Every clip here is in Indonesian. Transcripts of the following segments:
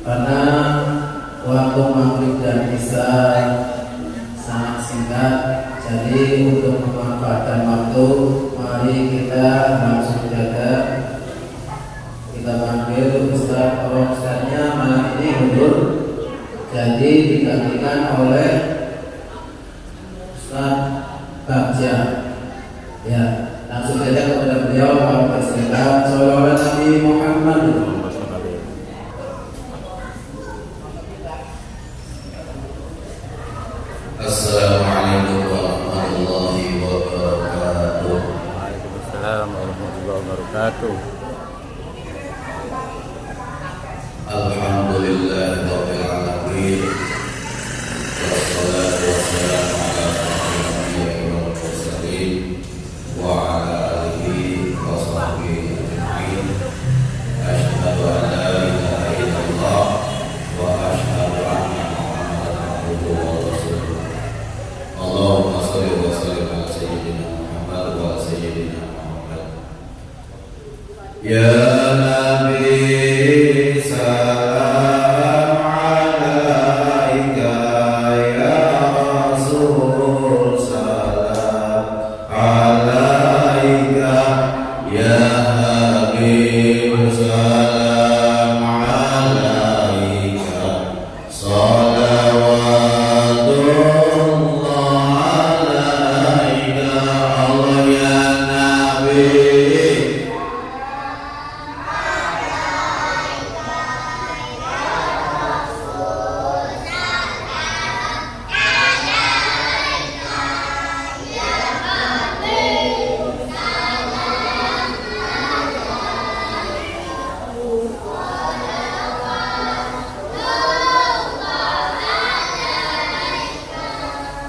karena waktu maghrib dan isya sangat singkat. Jadi untuk memanfaatkan waktu, mari kita langsung jaga. Kita panggil Ustaz, kalau Ustaznya malam ini mundur, jadi digantikan oleh Ustaz Bagja. Ya, langsung saja kepada beliau. Kami persilakan. Shalawat Nabi Muhammad. Assalamualaikum warahmatullahi wabarakatuh. Waalaikumsalam warahmatullahi wabarakatuh. Alhamdulillahirabbil alamin. Wassalatu wassalamu ala asyrofil anbiya'i wal mursalin wa ala alihi wa sahbihi ajma'in. Asyhadu an la ilaha illallah wa asyhadu anna Muhammadan abduhu wa rasuluh. Allahumma shalli wa sallim ala sayyidina Muhammad wa ala sayyidina Muhammad. Ya Nabi salam alaika, ya Rasul salam alaika, ya Habib salam alaika, salawatullah alaika, Allah ya Nabi.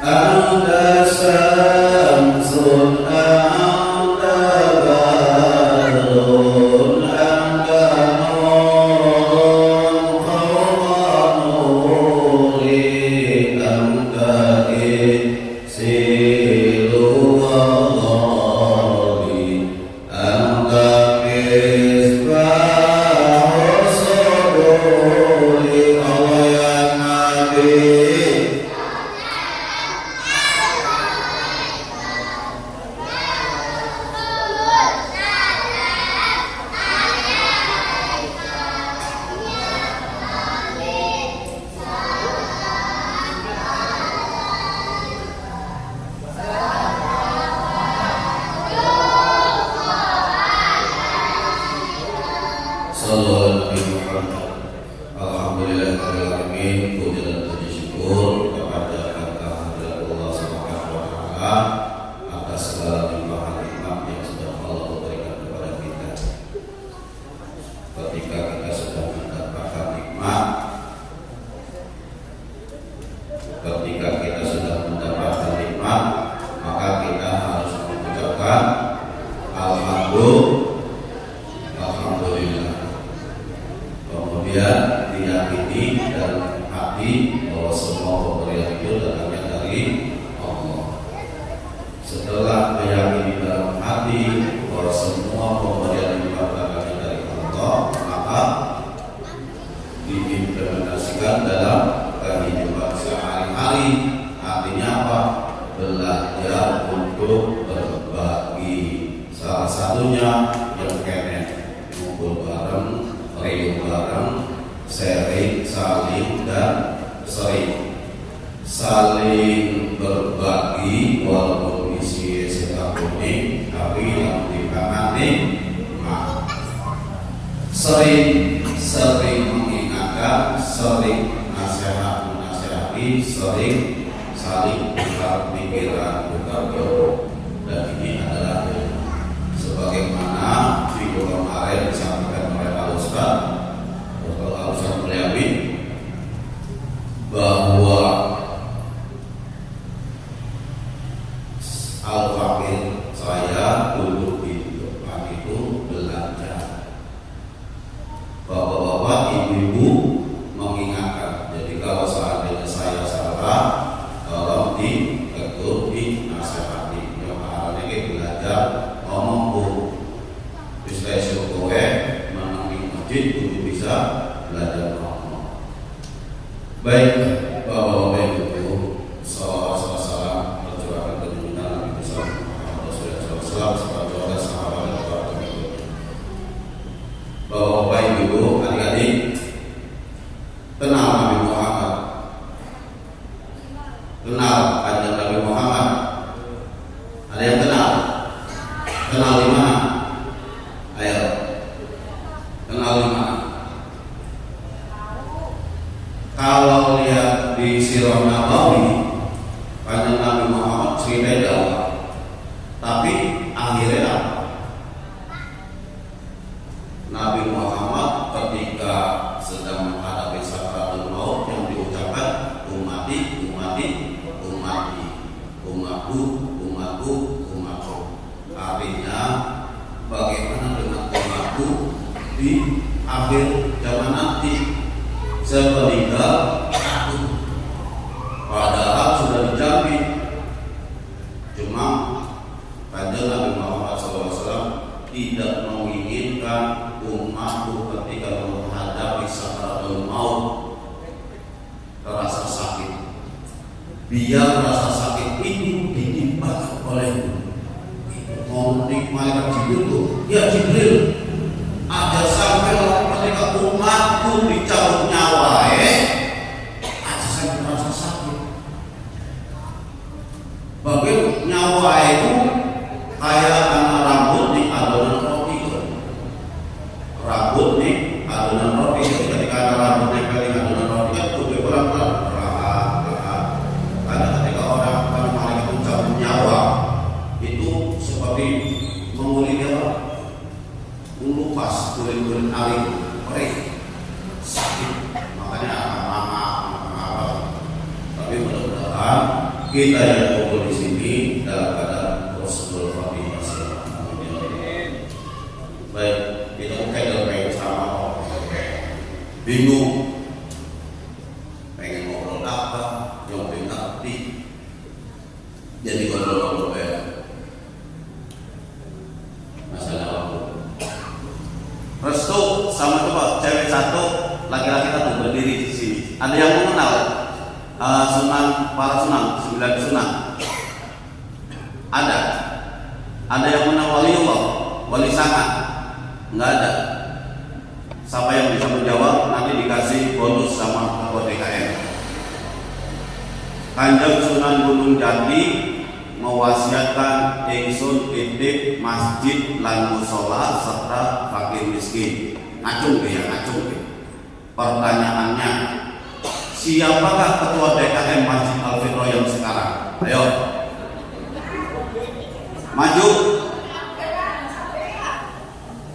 Anta samsun, anta badrun, anta nurun fawqa nuri, anta insilu wallahi, anta misbah suduri, Allah ya Nabi. Sallallahu alaihi wasallam. Alhamdulillahirabbil alamin. Puji dan puji syukur kepada Allah Subhanahu wa taala atas segala limpahan nikmat yang sudah Allah berikan kepada kita. Ketika kita sudah mendapatkan nikmat, maka kita harus mengucapkan alhamdulillah. Kemudian diyakini dalam hati bahwa semua pemberian itu datangnya dari Allah. Setelah meyakini dalam hati bahwa semua pemberian itu datangnya dari Allah, maka diimplementasikan dalam kehidupan sehari-hari. Artinya apa? Belajar untuk berbagi. Salah satunya yang kene ngumpul bareng, riuh bareng, sharing, saling dan sering. Saling berbagi walaupun isi sedang kuning, tapi yang ditangani sering mengingatkan, sering menasehati, sering saling tukar pikiran, tukar jodoh. Dan ini adalah sebagaimana video kemarin disampaikan oleh Pak Ustaz Mulyamin, bahwa al-fakir saya duduk di depan itu belajar. Bapak-bapak, ibu-ibu mengingatkan. Jadi kalau seandainya saya salah, tolong ditegur, dinasehati. Yang harusnya kita belajar ngomong bu, bisa syukur menang di masjid, kudu bisa belajar ngomong. Baik, Bapak-Bapak Ibu, salam perjuangan kejujuran Nabi besar Muhammad Rasulullah SAW, sahabat dan para pengikut. Bapak-Bapak Ibu, adik-adik, kenal Nabi Muhammad, kenal kanjeng Nabi Muhammad. Ada yang kenal? Kenal di mana? Ayo, kenal di mana? Kalau lihat di Sirah Nabawi, kanjeng Nabi Muhammad ceritanya jauh, tapi akhirnya apa? Nabi Muhammad ketika sedang menghadapi sakaratul maut yang diucapkan ummati, ummati, ummati, umatku, umatku, umatku. Artinya bagaimana dengan umatku di akhir zaman nanti? Sepeninggal aku, padahal sudah dijamin. Cuma kanjeng Nabi Muhammad SAW tidak menginginkan umatku ketika menghadapi sakaratul maut terasa sakit. Biar rasa sakit itu ditimbang olehmu. Mau nikmati Jibril tuh, ya Jibril. Ada sampai ketika umatku dicabut nyawa, ada sampai merasa sakit. Bagi nyawa itu kayak anak rambut di adonan roti. Rambut di adonan roti. Ketika ada rambut nempel di adonan roti kan tuh pelan-pelan perlahan. Karena ketika orang malaikat mencabut nyawa itu seperti mengulik melupas kulit-kulit alim, perih, sakit, makanya mama. Tapi mudah-mudahan kita yang kumpul di sini dalam keadaan prosedur Fatimah. Baik, kita pengen sama bingung, pengen ngobrol apa, yang pengen ngerti, jadi ngobrol masalah waktu. Restu sama coba cewek satu, laki-laki satu berdiri di sini. Ada yang mengenal sunan, para sunan, 9 sunan? Ada. Ada yang mengenal waliullah, wali sangat? Enggak ada. Siapa yang bisa menjawab nanti dikasih bonus sama ketua DKM. Kanjeng Sunan Gunung Jati mewasiatkan ingsun titip masjid lan mushola serta fakir miskin. Ngacung ya, ngacung. Pertanyaannya, siapakah ketua DKM Masjid Al-Fitra yang sekarang? Ayo, maju.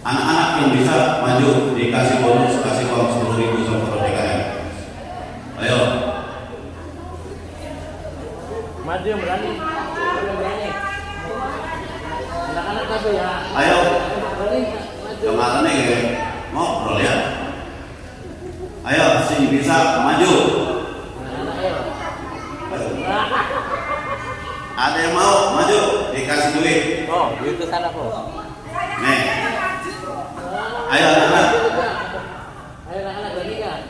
Anak-anak yang bisa maju dikasih bonus, kasih uang 10.000 sama ketua DKM. Ayo, maju yang berani. Anak-anak tapi ya. ayo. Kemarin nih ngobrol ya. Ayo, sing bisa maju. Ada yang mau maju dikasih duit. Oh, duit ke sana kok. Nih. Ayo anak-anak. Ayo anak-anak berani kan?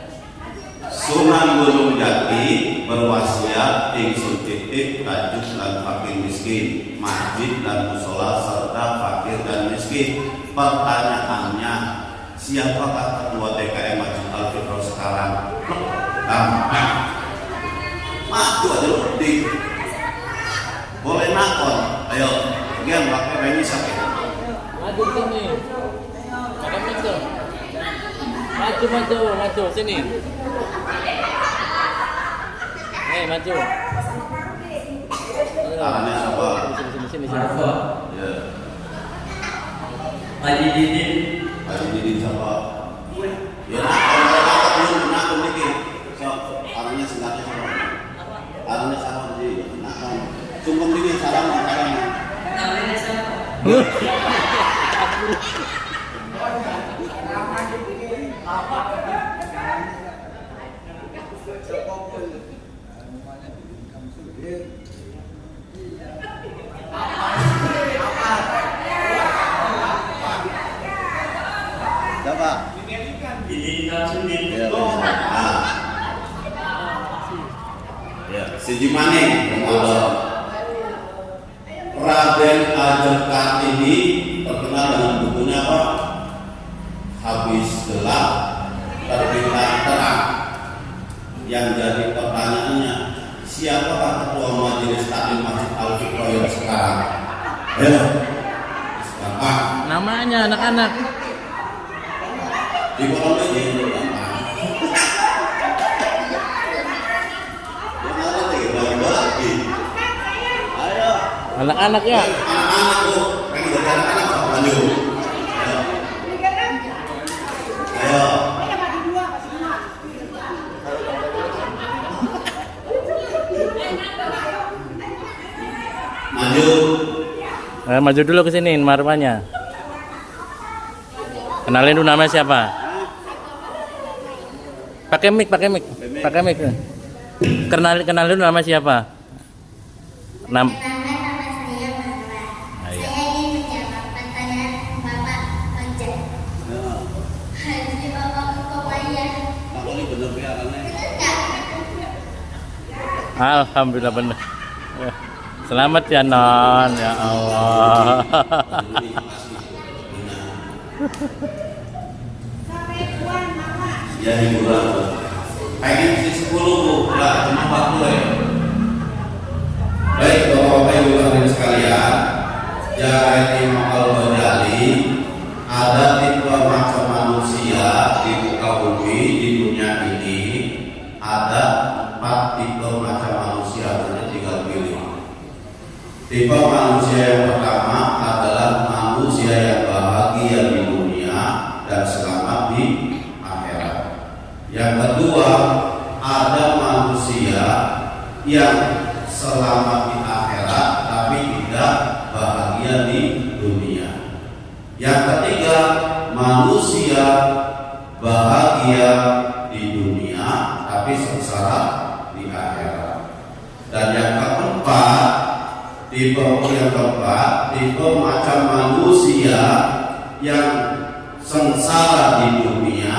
Sunan Gunung Jati berwasiat ingsun titip tajuk dan fakir miskin, masjid dan mushola serta fakir dan miskin. Pertanyaannya, siapakah ketua DKM Masjid Al-Fitra sekarang? Gampang. Maju aja berdiri. Boleh nakon. Ayo, gian pakai penyi sakit. Maju sini. Ada maju. Maju sini. Maju. Arahnya siapa? Sini. Ya. Haji Didin. Haji Didin siapa? Ya, kalau belum nakon dikit. So, arahnya singkatnya siapa? Arahnya siapa sih? Nakon. Sungkem dikit salam. Namanya siapa? Siapa? Didin Kamsudin. Ya, siji maneh Ramadan. Raden Ajeng Kartini terkenal dengan bukunya apa? Habis Gelap Terbitlah Terang. Yang jadi pertanyaannya, siapakah ketua majelis taklim Masjid Al-Fiqh yang sekarang? Ayo, siapa? Namanya anak-anak. Di kolom aja itu ayo Anak-anaknya. anak-anak tuh pengen jadi anak-anak kok lanjut. Ayo maju. Maju dulu ke sini marwahnya. Kenalin dulu namanya siapa? Pakai mic. Kenalin dulu nama siapa? Nama saya Marwa. Ayo. Saya ingin menjawab pertanyaan Bapak Ojek. Haji Bapak Kopaya. Aku ini bener ya karena Benar nggak? Alhamdulillah benar. Selamat ya Non, ya Allah. ya hiburan. Pengen sih 10 Bu, lah cuma 40 ya. Baik Bapak-Bapak Ibu hadirin sekalian, Jaret Imam Al-Ghazali ada 3 macam manusia di muka bumi di dunia ini. Ada 4 tipe macam manusia, hanya tinggal pilih. Tipe manusia yang pertama adalah manusia yang bahagia di dunia dan selamat di akhirat. Yang kedua, ada manusia yang selamat di akhirat tapi tidak bahagia di dunia. Yang ketiga, manusia bahagia di dunia tapi sengsara di akhirat. Dan yang keempat, tipe macam manusia yang sengsara di dunia,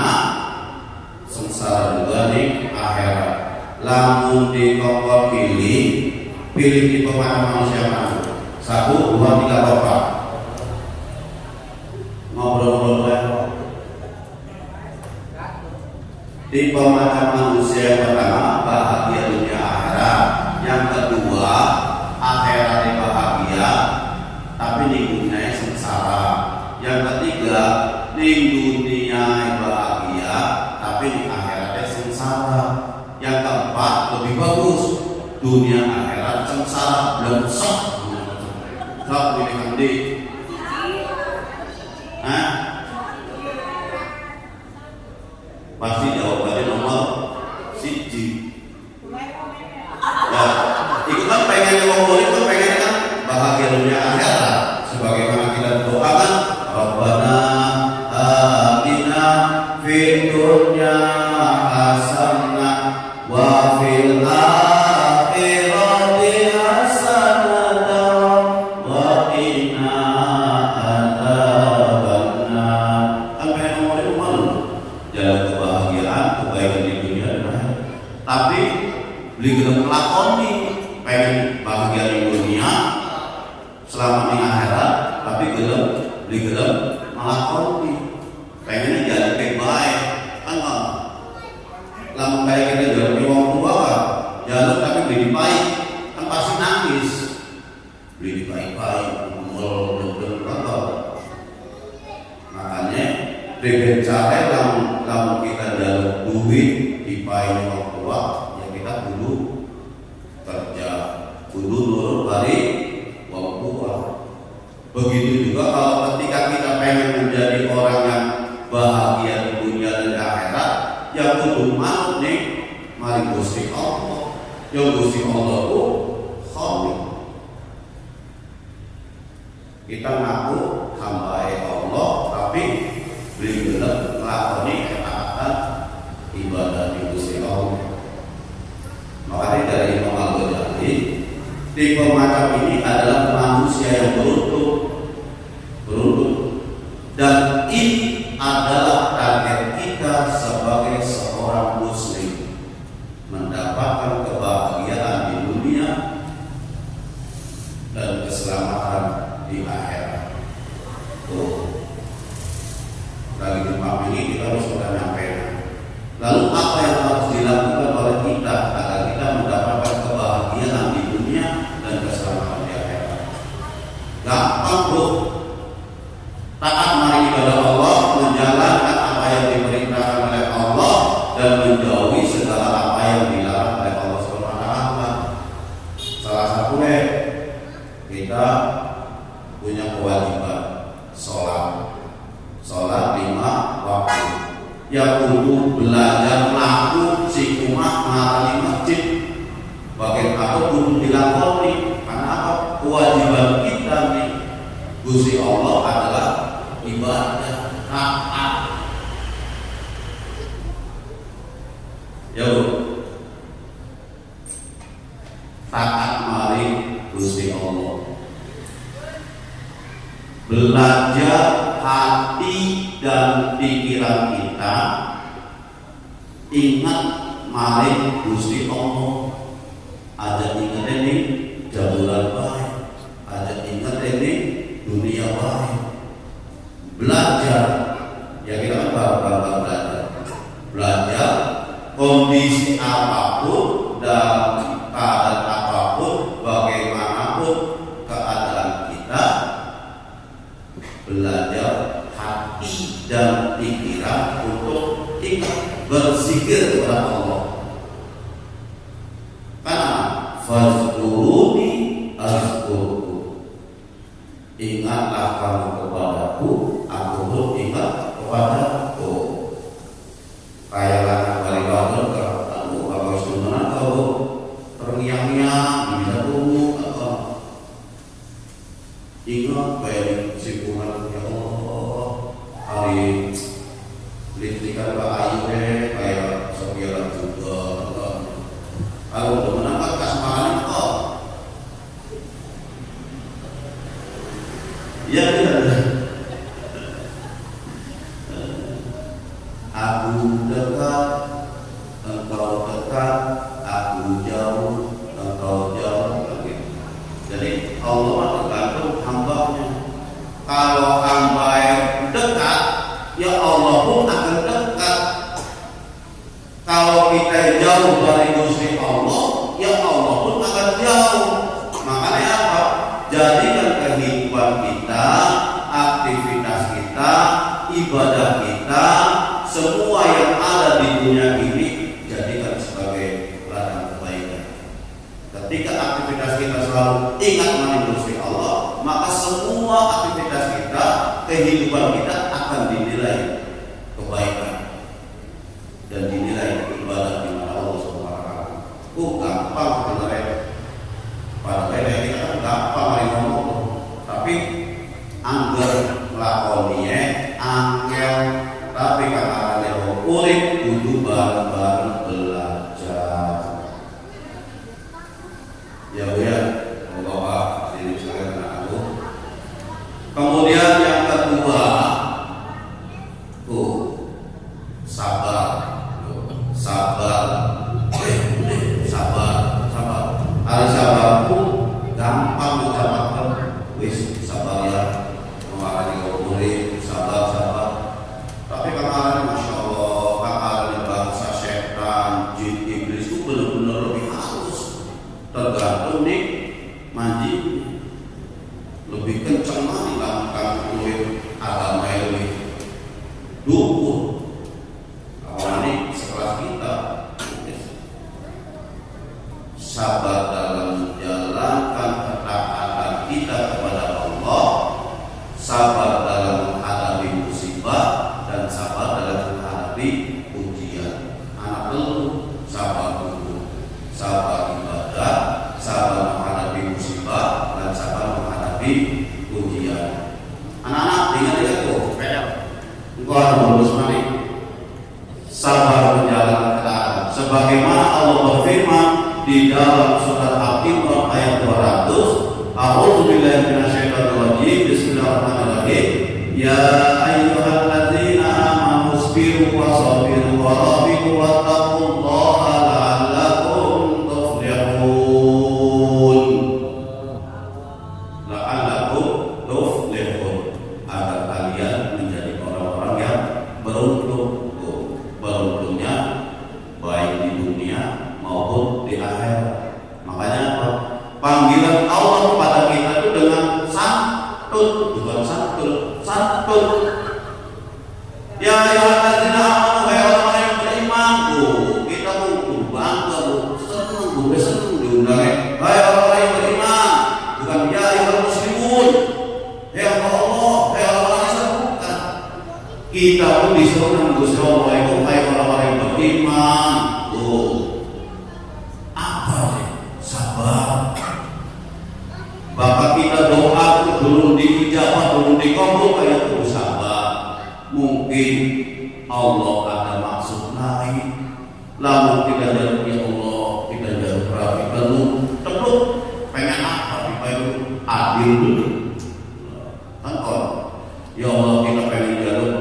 sengsara juga di akhirat. Lamun dikongkol pilih tipe macam manusia mana? 1, 2, 3, 4. Ngobrol-ngobrol ya. Tipe macam manusia yang pertama bahagia dunia akhirat. Yang kedua akhiratnya bahagia tapi di dunia sengsara. Yang ketiga di dunia bahagia tapi di akhiratnya sengsara. Yang keempat lebih bagus, dunia akhirat sengsara belum sok. Sok ini kandi. Hah? Pasti jawabannya nomor 1. Ya, itu kan pengen ngomongin itu pengen kan bahagia dunia akhirat. Sebagaimana kita doakan, Rabbana atina fid dunya hasanah wa fil akhirati hasanah wa qina adzabannar. Kan pengen ngomongin itu malu. Jalan kebahagiaan, kebaikan di dunia dan akhirat. Tapi beli gelem melakoni pengen bahagia di dunia selamat di akhirat, tapi beli gelem melakoni pengennya jalan kayak baik kan nggak? Lama kayak kita jalan di wong tua kan jalan tapi beli baik kan pasti nangis. Beli baik-baik ngomong makanya dengan cara lamun kita jalan duit di paine wong tua ya kita dulu kerja kudu nurut balik wong tua. Begitu juga kalau ketika kita pengen menjadi orang yang bahagia di dunia dan di akhirat ya kudu manut nih mari Gusti Allah. Ya Gusti Allah itu khalik. Kita ngaku hamba Allah tapi beli gelap ngelakoni ketaatan ibadah di Gusti Allah. Makanya dari Imam Al-Ghazali tipe macam ini adalah manusia yang beruntung dan ini adalah target kita sebagai seorang muslim mendapatkan kebahagiaan di Lalu apa yang harus dilakukan oleh kita agar kita mendapatkan kebahagiaan di dunia dan keselamatan di akhirat? Gampang bro. Taat mari kepada Allah, menjalankan apa yang diperintahkan oleh Allah dan menjauhi segala apa yang dilarang oleh Allah SWT. Salah satunya kita punya kewajiban sholat 5 waktu. Ya kudu belajar laku si kumah marani masjid. Bagian apa kudu dilakoni? Karena apa? Kewajiban kita nih Gusti Allah adalah ibadah taat. Ya Bu, taat mari Gusti Allah. Belajar hati dan pikiran kita ingat mari Gusti Allah. Aja ingat ini jabulan baik, aja ingat ini dunia baik. Belajar, ya kita kan belajar kondisi apapun dan keadaan apapun, bagaimanapun keadaan kita, belajar hati dan pikiran untuk ingat berzikir kepada Allah. Karena fazkuruni azkurku, ingatlah kamu kepadaku, aku pun ingat kepadaku. Kayak anak balik badan kamu kalau sebenarnya kau terngiang-ngiang bisa tunggu apa? Ingat baik simpulan ya Allah hari listrikan Pak Ayu kayak sepialan juga. Kalau udah menangkap kasmaran kok, ya tidak. Aku dekat, engkau dekat, aku jauh, engkau jauh. Jadi Allah tergantung hambanya. Kalau hamba yang dekat, ya Allah pun akan dekat. Kalau kita jauh dari Gusti Allah, ya Allah pun akan jauh. Makanya apa? Jadikan kehidupan kita, aktivitas kita, ibadah kita, semua yang ada di dunia ini jadikan sebagai ladang kebaikan. Ketika aktivitas kita selalu ingat mani Gusti Allah, maka semua aktivitas kita, kehidupan kita akan dinilai kebaikan dan dinilai ibadah di mana Allah SWT. Gampang sebenarnya. Padahal kita gampang mari ngomong, tapi anggar lakoninya angel. Tapi karena ada urip kudu bareng-bareng belajar. Ya Bu ya, Allah sini sekalian anak aku. Kemudian yang kedua, sabar. Sabar. Hari sabarku gampang ucapkan wis sabar ya. Mengalami urip sabar. Tapi kemarin Masya Allah, kemarin bangsa setan, jin, iblis itu benar-benar lebih halus. Tergantung nih manji, lebih kenceng nih langkah agama yang lebih dukur. Awalnya sekelas kita, sabar dalam menjalankan ketaatan kita kepada Allah, sabar dalam menghadapi musibah, dan sabar dalam menghadapi ujian. Anak dulu sabar dulu, sabar ibadah, sabar menghadapi musibah, dan sabar menghadapi ujian. Anak-anak ingat tuh, engkau harus lulus mari. Sabar menjalankan ketaatan. Sebagaimana Allah berfirman di dalam surat Al-Imran ayat 200, A'udzubillahi minasyaitonir rajim. Bismillahirrahmanirrahim. Ya ayyuhalladzina amanu sabiru wa sabiru wa rabitu wattaqullaha la'allakum tuflihun. La'allakum tuflihun, agar kalian menjadi orang-orang yang beruntung. Beruntungnya dunia maupun di akhirat. Makanya apa? Panggilan Allah kepada kita itu dengan santun, bukan santun. Ya ayyuhalladzina amanu, hai orang-orang yang beriman. Kita bangga, senang diundangnya. Hai orang-orang yang beriman, bukan ya ayyuhal muslimun. Ya Allah, hai orang-orang Islam, bukan. Kita pun disuruh Gusti Allah itu hai orang-orang yang beriman. Apa sih? Sabar. Bahkan kita doa belum diijabah, belum dikabul, kayak itu sabar. Mungkin Allah ada maksud lain. Lalu kita jalur ya Allah, kita jalur rapi penuh, tepluk. Pengen apa? Pengen adil dulu. Kan ya Allah, kita pengen jalur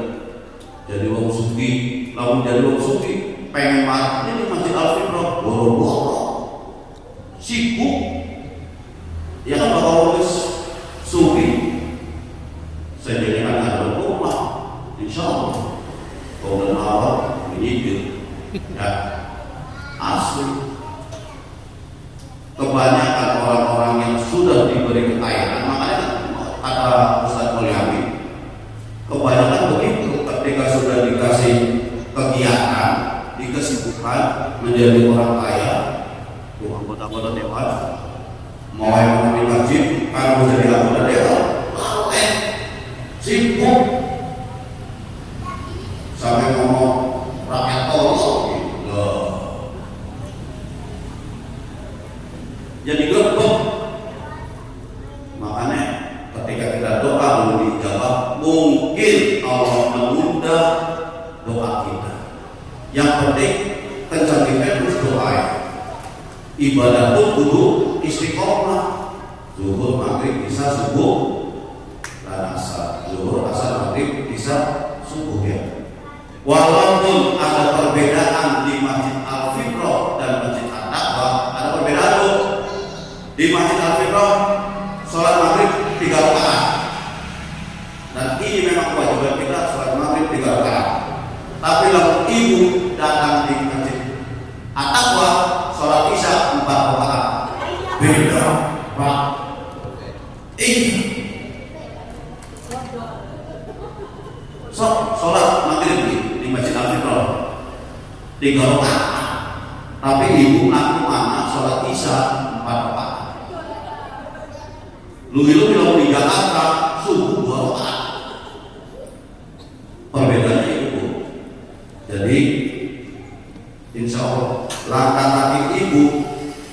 jadi wong suki. Lalu jadi wong suki, pengen marah ini masih Al-Fitrah, boro-boro, sibuk. Ya kan bakal wis suki saya jadikan ada rumah insyaallah kau dan awak menyibir ya asli. Kebanyakan orang-orang yang sudah diberi kekayaan, makanya kata Ustaz Mulyamin, kebanyakan begitu ketika sudah dikasih kegiatan, dikesibukan menjadi orang kaya, anggota-anggota dewan mau yang di masjid kalau menjadi anggota dewan sibuk sampai ngomong rakyat tolong gitu. Jadi gebek. Makanya ketika kita doa belum dijawab, mungkin Allah menunda doa kita. Yang penting kencang kita terus doa. Ibadah pun kudu istiqomah. Zuhur, maghrib, isya, subuh, dan asar. Zuhur, asar, maghrib, isya, subuh ya. Walaupun ada perbedaan di Masjid Al-Fitrah dan Masjid At-Taqwa, ada perbedaan tuh. Di Masjid Al-Fitrah sholat maghrib 3 rakaat. Dan ini memang kewajiban kita sholat maghrib 3 rakaat. Tapi kalau ibu datang di Masjid At-Taqwa sholat isya 4 rakaat. Beda, Pak. Sholat maghrib di Masjid Al-Fitrah 3 rakaat. Tapi ibu aku mana sholat isya 4 rakaat. Lu kalau di Jakarta subuh 2 rakaat. Perbedaannya itu. Jadi insya Allah langkah kaki ibu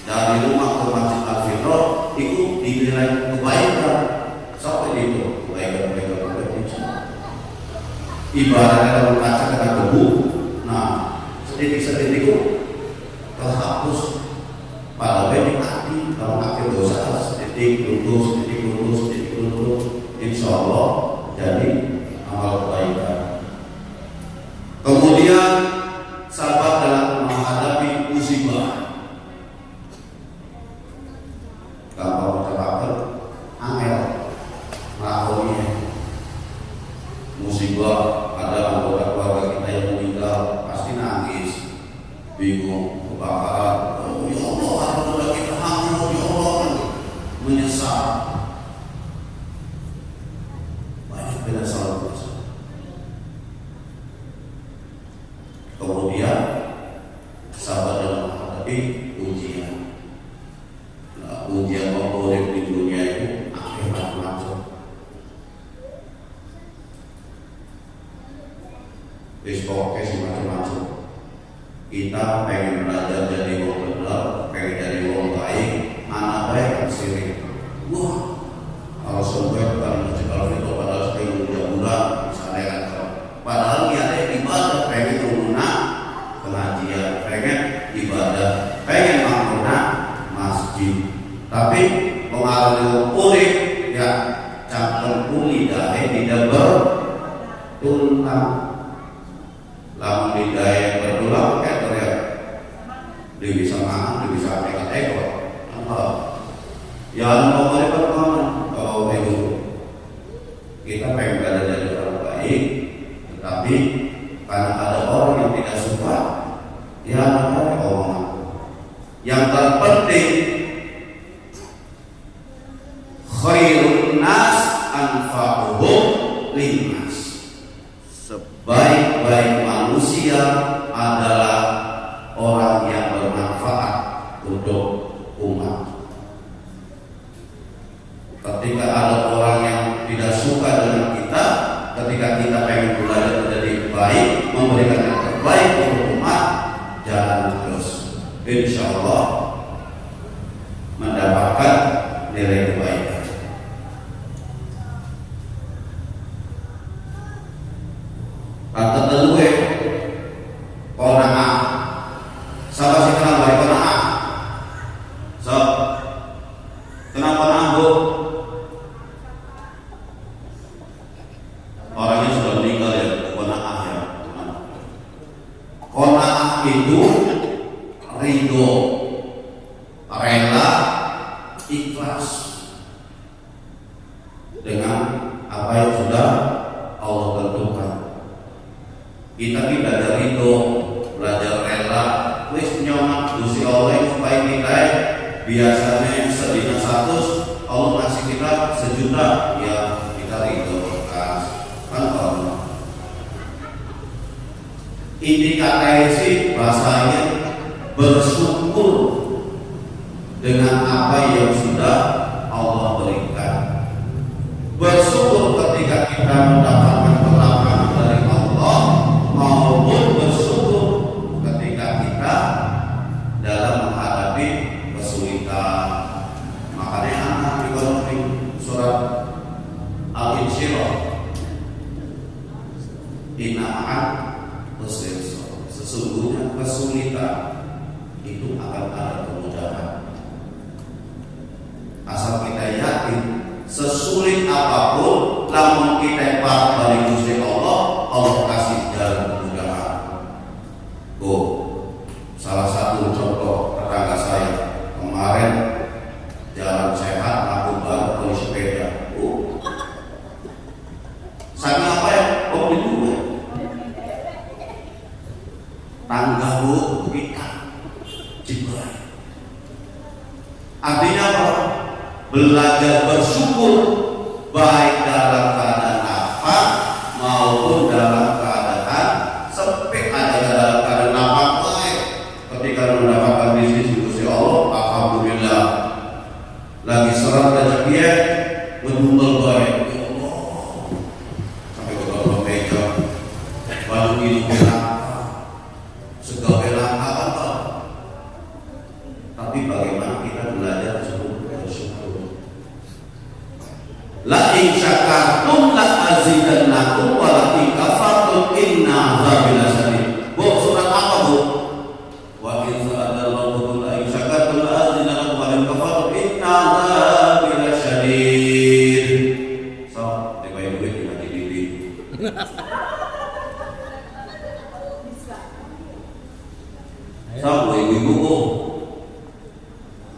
dari rumah ke Masjid Al-Fitrah itu dinilai kebaikan. Sampai itu kebaikan. Ibaratnya kalau kaca kena debu, nah sedikit-sedikit itu terhapus. Pada benih hati kalau akhir dosa sedikit lulus, insya Allah jadi amal kebaikan. Kemudian sabar dalam menghadapi musibah. Kalau terpapar angel lakonnya musibah, ada anggota keluarga kita yang meninggal, pasti nangis, bingung, kebakaran. Oh ya Allah, ada kita hamil, ya Allah, menyesal. Banyak penyesalan. Kemudian sabar dalam menghadapi ujian. Nah, ujian favorit di dunia itu macam-macam. Pokoknya sih macam-macam. Kita pengen belajar jadi orang benar, pengen jadi orang baik, anak baik kan sirik. Wah, kalau sampai bukan mencegah itu padahal sekali bulan-bulan misalnya kan. Padahal niatnya ibadah, pengen rumah pengajian, pengen ibadah, pengen makmurna masjid. Tapi pengaruh unik ya cangkem lidah tidak bertulang. Lamun lidah yang bertulang kayak teriak, dia bisa makan, dia bisa pegang ekor. Apa? Ya mau mereka kemana? Kalau itu kita pengen berada jadi orang baik, tetapi karena ada orang yang tidak suka, ya ada omongan. terpenting khairun nas anfa'uhum linnas. Sebaik-baik manusia adalah orang yang bermanfaat untuk umat. Ketika ada orang yang tidak suka dengan kita, ketika kita pengen belajar menjadi baik, memberikan yang terbaik untuk umat, jalan terus. Insya Allah mendapatkan nilai kebaikan. Kata telue kona'ah. Siapa sih kenal baik kona'ah? So, kenal kona'ah bu? Orangnya sudah meninggal ya, kona'ah ya. Kona'ah itu ridho, rela, ikhlas dengan apa yang sudah Allah tentukan. Kita belajar ridho, belajar rela, wis nyomat Gusti Allah supaya kita biasanya sedina 100, Allah ngasih kita 1.000.000, ya kita ridho kan kalau inti kata sih bahasanya bersyukur dengan apa yang sudah Allah berikan. Bersyukur ketika kita mendapatkan kelapangan dari Allah, maupun bersyukur ketika kita dalam menghadapi kesulitan. Makanya anak di surat Al-Insyirah, inna ma'al usri yusra, sesungguhnya kesulitan itu akan ada kemudahan. Asal kita yakin sesulit apapun, namun kita patuh dari Gusti Allah, Allah kasih jalan kemudahan. Salah satu contoh tetangga saya kemarin jalan sehat, aku baru beli sepeda. Saya apa ya? Itu tangga kita jebol. Artinya apa? Belajar bersyukur baik dalam keadaan apa maupun dalam keadaan sempit, ada dalam keadaan apa baik. Ketika mendapatkan bisnis Gusti Allah, alhamdulillah. Lagi serang rezeki ya, menunggal baik. Ya Allah, sampai ke meja, baju ini bilang segala bilang apa. Tapi bagaimana kita belajar bersyukur? La in syakartum la azidannakum wa la in kafartum inna azabi lasyadid. Bu, surat apa bu? Wa in sa'adallahu la in syakartum la azidannakum wa la in kafartum inna azabi lasyadid. So, dibayar duit di hati diri. So, ibu-ibu bu,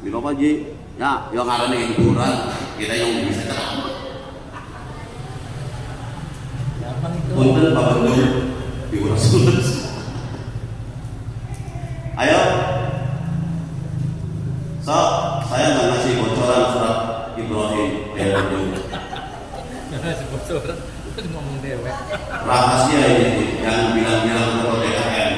bilang apa ji? Ya, yang ada nih hiburan, kita yang bisa ceramah. Punten Pak Bendung diuras-uras. Ayo, so saya nggak ngasih bocoran surat Ibrahim dari Bendung. Ngasih bocoran, ngomong dewek. Rahasia ini, jangan bilang-bilang ke DKM.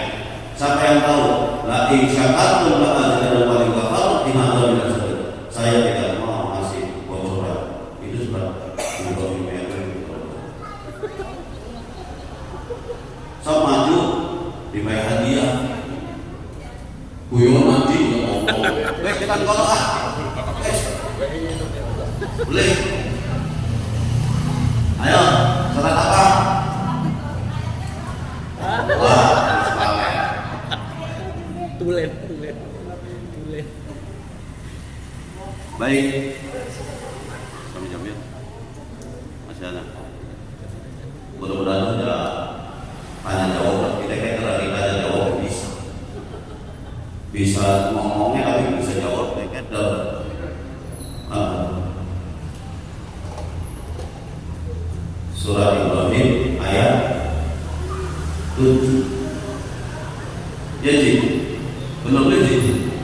Siapa yang tahu? La in syakartum la azidannakum wa la in kafartum inna azabi lasyadid. Saya tidak mau ngasih bocoran. Itu surat Ibrahim yang so maju dibayar hadiah. Kuyon nanti ngomong. Kita kalau boleh. Ayo, surat apa? Wah, Tulen. baik. Kami jamil. Masih ada. Mudah-mudahan sudah tanya jawab. Kita tadi tanya jawab bisa ngomongnya tapi bisa jawab. Surah Ibrahim ayat 7. Jadi benar-benar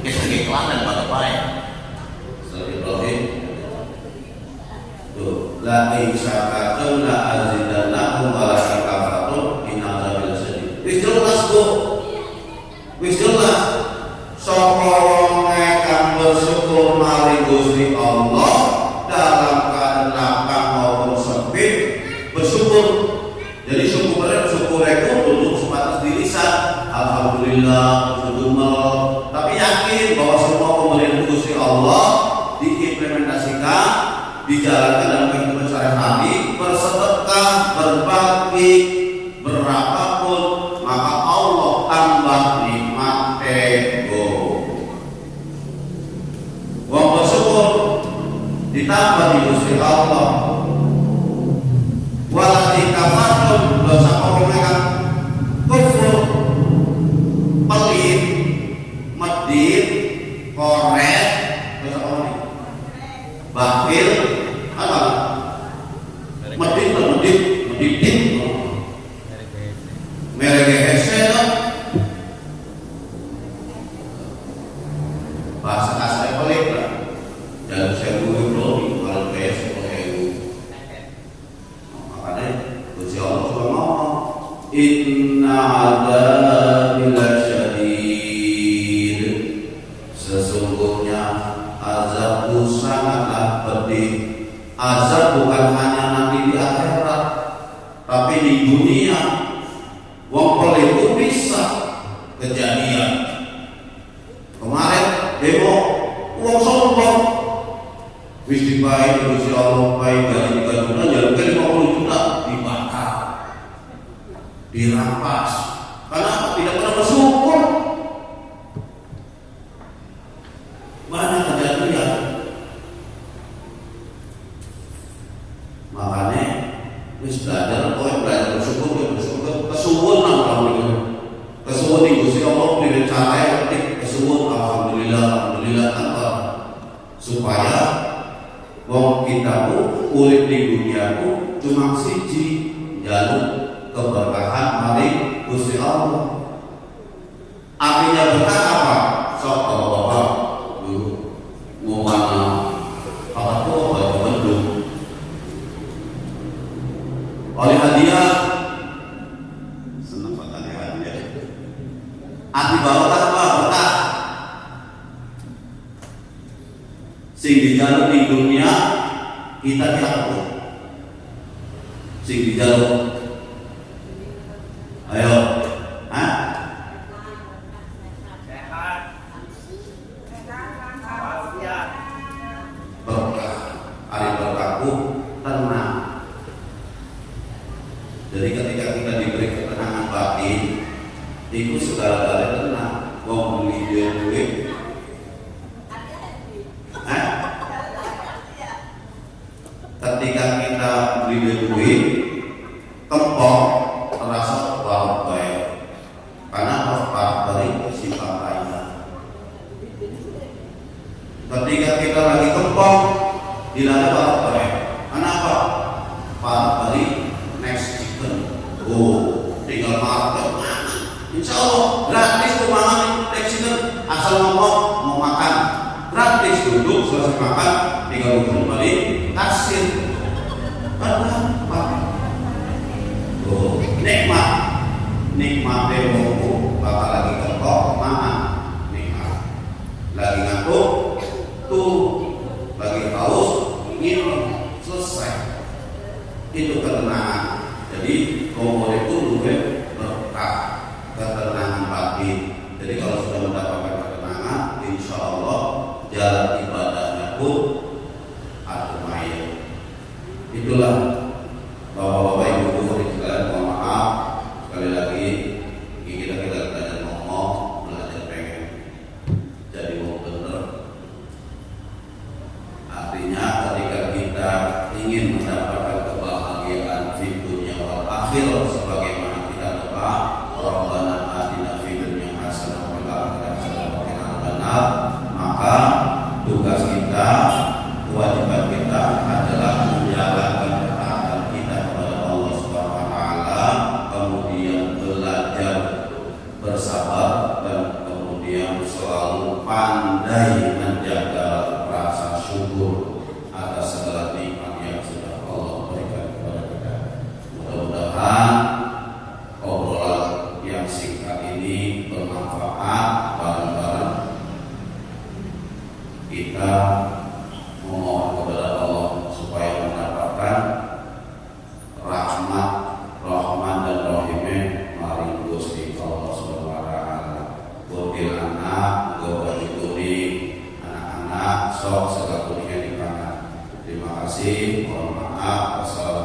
Bisa keikhlasan pada baik. Ustaz Ibrahim. Tuh, la in syakartum la azidannakum wa la in kafartum in azabil syadid. Wis jelas, Bu. Wis jelas. Sapa wong kang bersyukur marang Gusti Allah dalam keadaan lapang maupun sempit bersyukur. Jadi syukur itu dulu sebatas di lisan, alhamdulillah, syukur. Tapi yakin bahwa semua pemberian Gusti Allah diimplementasikan, dijalankan dalam kehidupan sehari-hari, bersedekah, berbagi, berapapun, maka Allah tambah nikmat ego. Wong bersyukur ditambah di Gusti Allah. Walau kafartum dosa mereka kufur, pelit, medit, koret, dosa orang bakhil, apa? Medit, mereka hese, bahasa kasar pelit lah. Jangan saya dulu kalau kayak inna adzabi lasyadid, sesungguhnya azabku sangatlah pedih. Azab bukan hanya nanti di akhirat, tapi di dunia. Wong pelit itu bisa kejadian. Kemarin demo wong sombong wis dibayar Gusti Allah baik dari 3 juta jadi 50 juta dibakar, dirampas karena tidak pernah bersyukur. Banyak kejadian. Makanya wis belajar bersyukur kesuwun nang itu. Kesuwun di Gusti Allah dene cara ketik kesuwun alhamdulillah tanpa supaya wong kita urip di duniaku cuma siji jalur keberkahan mari Gusti Allah. Artinya berkah apa? Sok bapak dulu mau mana apa tuh baju mendung oleh hadiah senang banget hadiah. Arti bawa apa? Berkah. Sing dijaluk di dunia kita diatur. Sing dijaluk ayo, berkah, hari berkahku tenang. Jadi ketika kita diberi ketenangan batin, itu segala-galanya tenang. Mau beli duit, ketika kita beli duit, kempong terasa baik, karena apa? Dari sifat lainnya. Ketika kita lagi kempong, tidak ada baik. Kenapa? Pak dari next chicken, tinggal makan. Insya Allah gratis tuh makan next chicken, asal ngomong mau makan, gratis duduk selesai makan, tinggal duduk kembali kasir. Nikmat demoku bakal lagi kekok makan nikmat, lagi ngantuk tuh, lagi haus minum, selesai. Itu ketenangan. Jadi kompor itu juga berkah, ketenangan batin. Jadi kalau sudah mendapatkan ketenangan, insya Allah jalan ibadahnya pun ademaya. Itulah bapak-bapak ibu-ibu sekalian, mohon maaf sekali lagi kita belajar ngomong, belajar pengen jadi mau bener. Artinya ketika kita ingin mendapatkan kebahagiaan di dunia wal akhirah sebagaimana kita doa Rabbana atina fid dunya hasanah wa fil akhirati hasanah wa qina adzabannar, maka tugas kita, kewajiban kita adalah menjalankan ketaatan kita kepada Allah Subhanahu wa taala, kemudian belajar bersabar dan kemudian selalu pandai pandai menjaga rasa syukur atas segala nikmat yang sudah Allah berikan kepada kita. Mudah-mudahan obrolan yang singkat ini bermanfaat. Bareng-bareng kita memohon kepada Allah supaya mendapatkan rahmat, rahman dan rahimnya maring Gusti Allah Subhanahu wa taala. Bodil anak, goba dituri, anak-anak sok segala dunia di kanan. Terima kasih. Mohon maaf. Wassalamualaikum